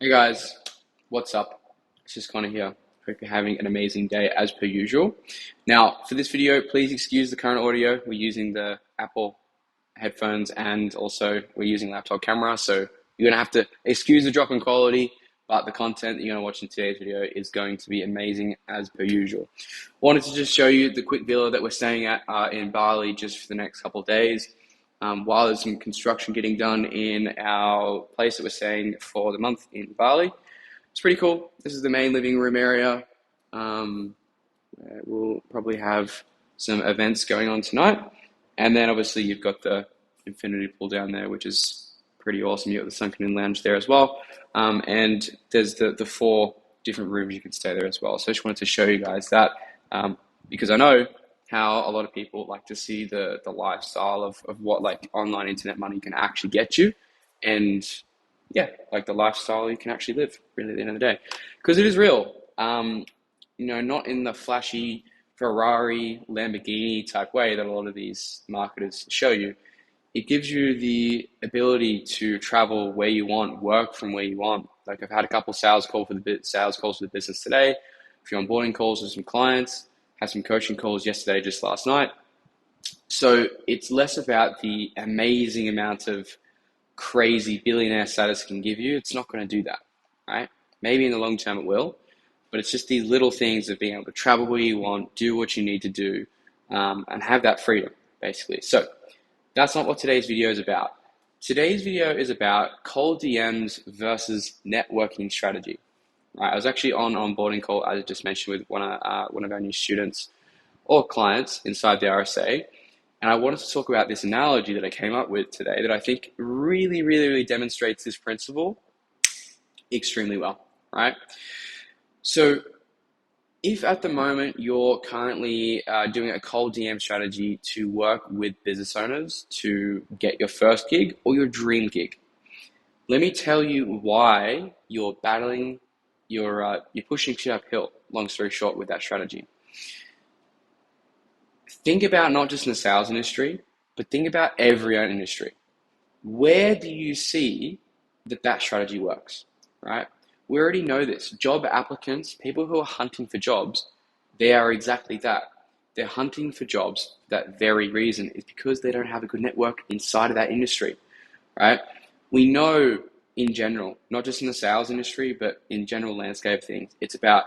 Hey guys, what's up? It's just Connor here. Hope you're having an amazing day as per usual. Now, for this video, please excuse the current audio. We're using the Apple headphones and also we're using laptop camera, so you're gonna have to excuse the drop in quality, but the content that you're gonna watch in today's video is going to be amazing as per usual. Wanted to just show you the quick villa that we're staying at in Bali just for the next couple of days. While there's some construction getting done in our place that we're staying for the month in Bali. It's pretty cool. This is the main living room area. We'll probably have some events going on tonight. And then obviously you've got the infinity pool down there, which is pretty awesome. You've got the sunken in lounge there as well. And there's the four different rooms you can stay there as well. So I just wanted to show you guys that because I know how a lot of people like to see the lifestyle of what like online internet money can actually get you. And yeah, like the lifestyle you can actually live really at the end of the day. Because it is real. Not in the flashy Ferrari, Lamborghini type way that a lot of these marketers show you. It gives you the ability to travel where you want, work from where you want. Like I've had a couple sales calls for the business today, a few onboarding calls with some clients, had some coaching calls yesterday, just last night. So it's less about the amazing amount of crazy billionaire status can give you. It's not going to do that, right? Maybe in the long term it will, but it's just these little things of being able to travel where you want, do what you need to do, and have that freedom, basically. So that's not what today's video is about. Today's video is about cold DMs versus networking strategy. Right, I was actually on an onboarding call, as I just mentioned, with one of our new students or clients inside the RSA. And I wanted to talk about this analogy that I came up with today that I think really, really, really demonstrates this principle extremely well, right? So if at the moment you're currently doing a cold DM strategy to work with business owners to get your first gig or your dream gig, let me tell you why you're battling, you're pushing shit uphill, long story short, with that strategy. Think about not just in the sales industry, but think about every other industry. Where do you see that strategy works, right? We already know this. Job applicants, people who are hunting for jobs, they are exactly that. They're hunting for jobs for that very reason. Is because they don't have a good network inside of that industry, right? We know in general, not just in the sales industry, but in general landscape things, it's about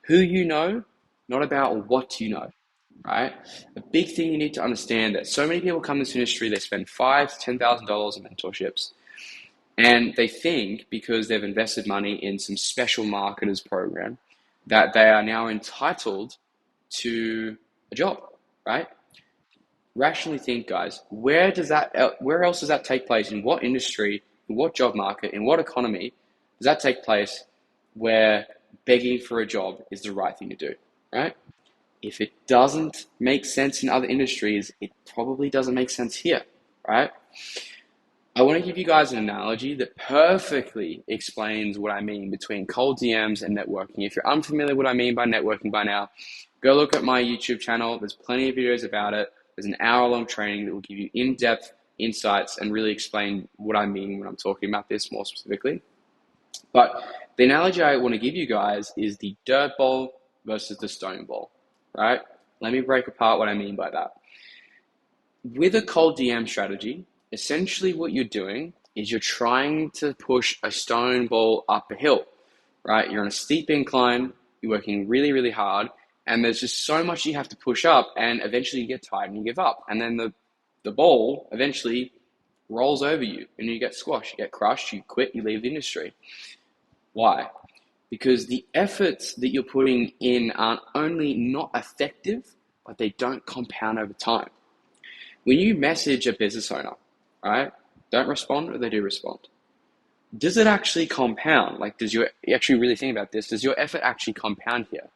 who you know, not about what you know, right? A big thing you need to understand that so many people come to this industry, they spend $5,000 to $10,000 in mentorships. And they think because they've invested money in some special marketers program that they are now entitled to a job, right? Rationally think, guys, where else does that take place? In what industry, in what job market, in what economy does that take place where begging for a job is the right thing to do, right? If it doesn't make sense in other industries, it probably doesn't make sense here, right? I want to give you guys an analogy that perfectly explains what I mean between cold DMs and networking. If you're unfamiliar with what I mean by networking by now, go look at my YouTube channel. There's plenty of videos about it. There's an hour-long training that will give you in-depth insights and really explain what I mean when I'm talking about this more specifically. But the analogy I want to give you guys is the dirt ball versus the stone ball, right? Let me break apart what I mean by that. With a cold DM strategy, essentially what you're doing is you're trying to push a stone ball up a hill, right? You're on a steep incline, you're working really, really hard, and there's just so much you have to push up, and eventually you get tired and you give up. And then the ball eventually rolls over you and you get squashed, you get crushed, you quit, you leave the industry. Why? Because the efforts that you're putting in aren't only not effective, but they don't compound over time. When you message a business owner, right, don't respond or they do respond, does it actually compound? Like, you actually really think about this? Does your effort actually compound here?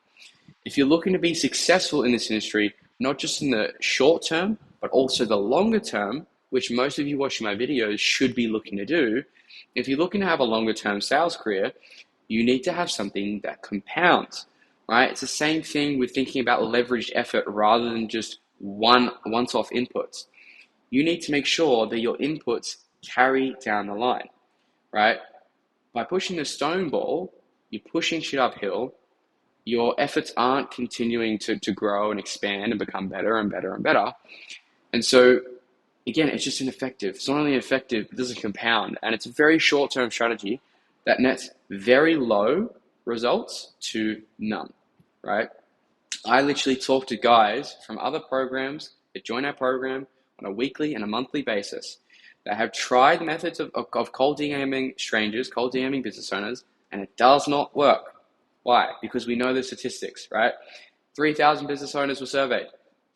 If you're looking to be successful in this industry, not just in the short term, but also the longer term, which most of you watching my videos should be looking to do, if you're looking to have a longer term sales career, you need to have something that compounds, right? It's the same thing with thinking about leveraged effort rather than just once-off inputs. You need to make sure that your inputs carry down the line, right? By pushing the stone ball, you're pushing shit uphill. Your efforts aren't continuing to grow and expand and become better and better and better. And so, again, it's just ineffective. It's not only effective, it doesn't compound. And it's a very short-term strategy that nets very low results to none, right? I literally talk to guys from other programs that join our program on a weekly and a monthly basis that have tried methods of cold DMing strangers, cold DMing business owners, and it does not work. Why? Because we know the statistics, right? 3,000 business owners were surveyed.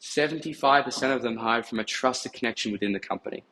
75% of them hired from a trusted connection within the company.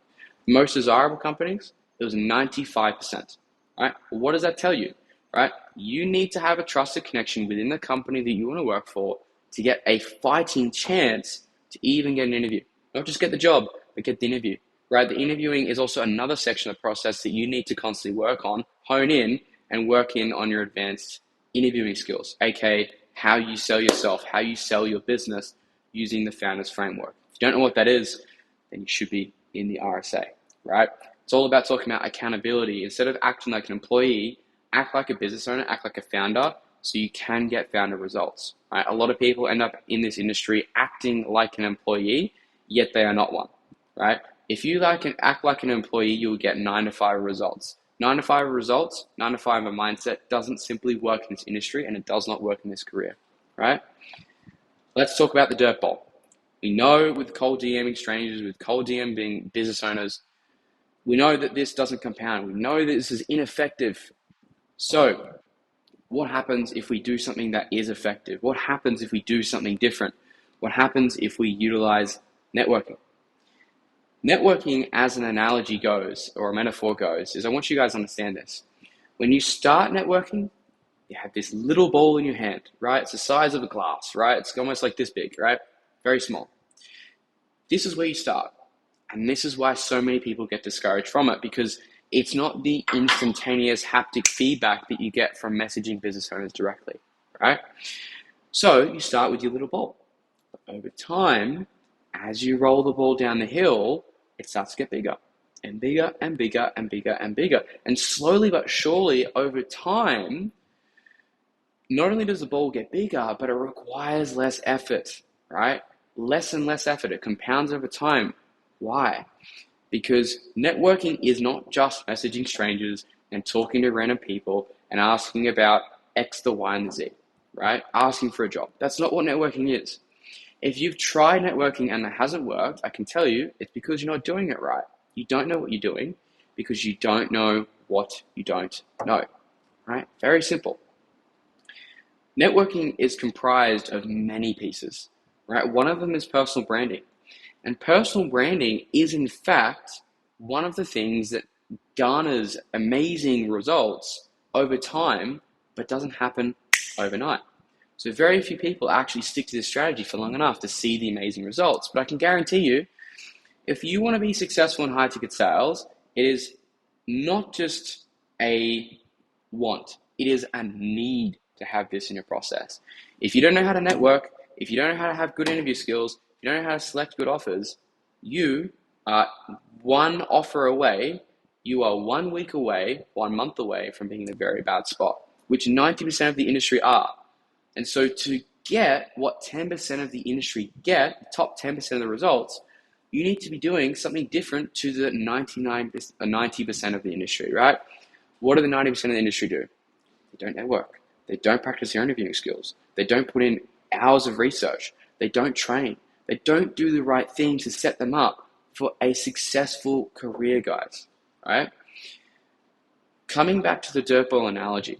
Most desirable companies, it was 95%, right? Well, what does that tell you, right? You need to have a trusted connection within the company that you want to work for to get a fighting chance to even get an interview. Not just get the job, but get the interview, right? The interviewing is also another section of the process that you need to constantly work on, hone in, and work in on your advanced interviewing skills, aka how you sell yourself, how you sell your business using the founder's framework. If you don't know what that is, then you should be in the RSA, right? It's all about talking about accountability. Instead of acting like an employee, act like a business owner, act like a founder, so you can get founder results, right? A lot of people end up in this industry acting like an employee, yet they are not one, right? If you act like an employee, you will get 9 to 5 results. 9 to 5 results, 9 to 5 mindset doesn't simply work in this industry, and it does not work in this career, right? Let's talk about the dirt ball. We know with cold DMing strangers, with cold DMing business owners, we know that this doesn't compound. We know that this is ineffective. So what happens if we do something that is effective? What happens if we do something different? What happens if we utilize networking? Networking, as an analogy goes, or a metaphor goes, is I want you guys to understand this. When you start networking, you have this little ball in your hand, right? It's the size of a glass, right? It's almost like this big, right? Very small. This is where you start. And this is why so many people get discouraged from it, because it's not the instantaneous haptic feedback that you get from messaging business owners directly, right? So you start with your little ball. Over time, as you roll the ball down the hill, it starts to get bigger and bigger and bigger and bigger and bigger. And slowly but surely over time, not only does the ball get bigger, but it requires less effort, right? Less and less effort. It compounds over time. Why? Because networking is not just messaging strangers and talking to random people and asking about X, the Y, and the Z, right? Asking for a job. That's not what networking is. If you've tried networking and it hasn't worked, I can tell you it's because you're not doing it right. You don't know what you're doing because you don't know what you don't know, right? Very simple. Networking is comprised of many pieces, right? One of them is personal branding. And personal branding is, in fact, one of the things that garners amazing results over time, but doesn't happen overnight. So very few people actually stick to this strategy for long enough to see the amazing results. But I can guarantee you, if you want to be successful in high ticket sales, it is not just a want, it is a need to have this in your process. If you don't know how to network, if you don't know how to have good interview skills, if you don't know how to select good offers, you are one offer away, you are 1 week away, 1 month away from being in a very bad spot, which 90% of the industry are. And so to get what 10% of the industry get, the top 10% of the results, you need to be doing something different to the 90% of the industry, right? What do the 90% of the industry do? They don't network. They don't practice their interviewing skills. They don't put in hours of research. They don't train. They don't do the right things to set them up for a successful career, guys, right? Coming back to the dirt ball analogy,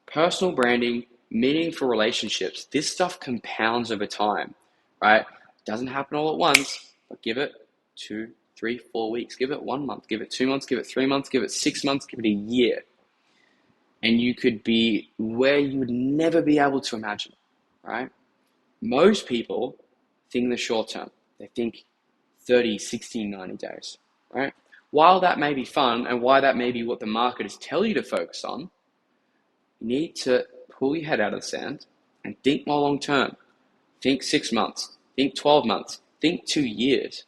personal branding, meaningful relationships, this stuff compounds over time, right? It doesn't happen all at once, but give it 2, 3, 4 weeks, give it 1 month, give it 2 months, give it 3 months, give it 6 months, give it a year. And you could be where you would never be able to imagine, right? Most people think the short term. They think 30, 60, 90 days, right? While that may be fun and why that may be what the marketers tell you to focus on, you need to pull your head out of the sand and think more long term. Think 6 months, think 12 months, think 2 years.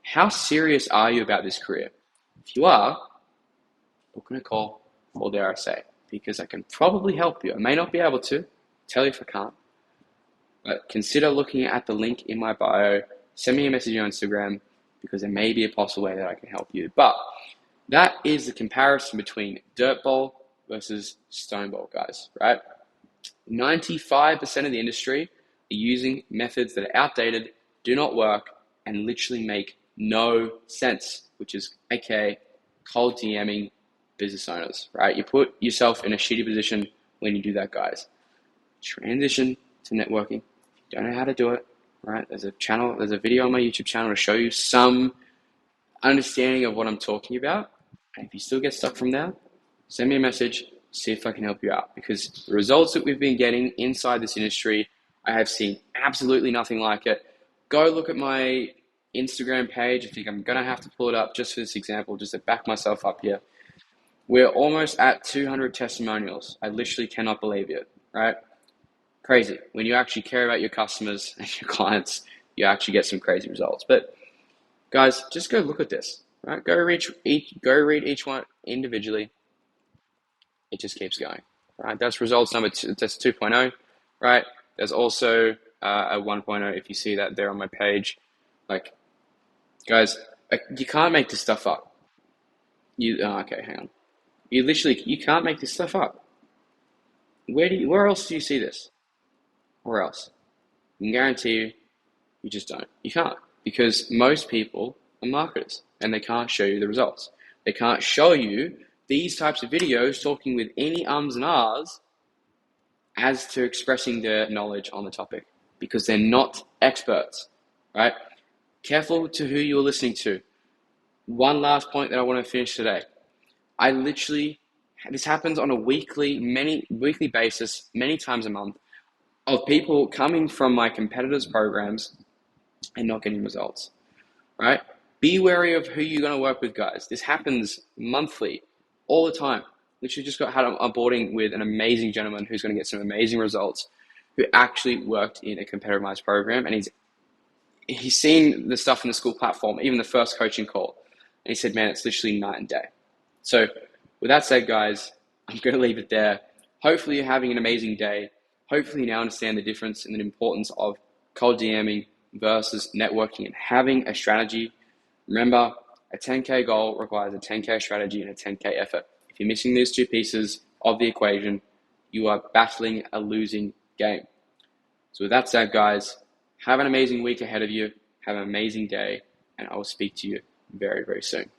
How serious are you about this career? If you are, book in a call, or dare I say, because I can probably help you. I may not be able to, tell you if I can't, but consider looking at the link in my bio. Send me a message on Instagram because there may be a possible way that I can help you. But that is the comparison between dirt ball versus stone ball, guys, right? 95% of the industry are using methods that are outdated, do not work, and literally make no sense, which is aka cold DMing business owners, right? You put yourself in a shitty position when you do that, guys. Transition to networking. If you don't know how to do it, right? There's a video on my YouTube channel to show you some understanding of what I'm talking about. And if you still get stuck from there, send me a message, see if I can help you out. Because the results that we've been getting inside this industry, I have seen absolutely nothing like it. Go look at my Instagram page. I think I'm going to have to pull it up just for this example, just to back myself up here. We're almost at 200 testimonials. I literally cannot believe it, right? Crazy. When you actually care about your customers and your clients, you actually get some crazy results. But guys, just go look at this, right? Go read each one individually. It just keeps going, right? That's results number two, that's 2.0, right? There's also a 1.0 if you see that there on my page. Like, guys, you can't make this stuff up. Okay, hang on. You can't make this stuff up. Where else do you see this? Where else? I can guarantee you just don't. You can't, because most people are marketers and they can't show you the results. They can't show you these types of videos talking with any ums and ahs as to expressing their knowledge on the topic, because they're not experts, right? Careful to who you're listening to. One last point that I want to finish today. This happens on a weekly basis, many times a month, of people coming from my competitors' programs and not getting results, right? Be wary of who you're going to work with, guys. This happens monthly, had onboarding with an amazing gentleman who's going to get some amazing results, who actually worked in a competitivized program, and he's seen the stuff in the school platform, even the first coaching call, and he said, man, it's literally night and day. So with that said, guys, I'm going to leave it there. Hopefully you're having an amazing day. Hopefully you now understand the difference and the importance of cold DMing versus networking and having a strategy. Remember, a 10K goal requires a 10K strategy and a 10K effort. If you're missing these two pieces of the equation, you are battling a losing game. So with that said, guys, have an amazing week ahead of you. Have an amazing day, and I will speak to you very, very soon.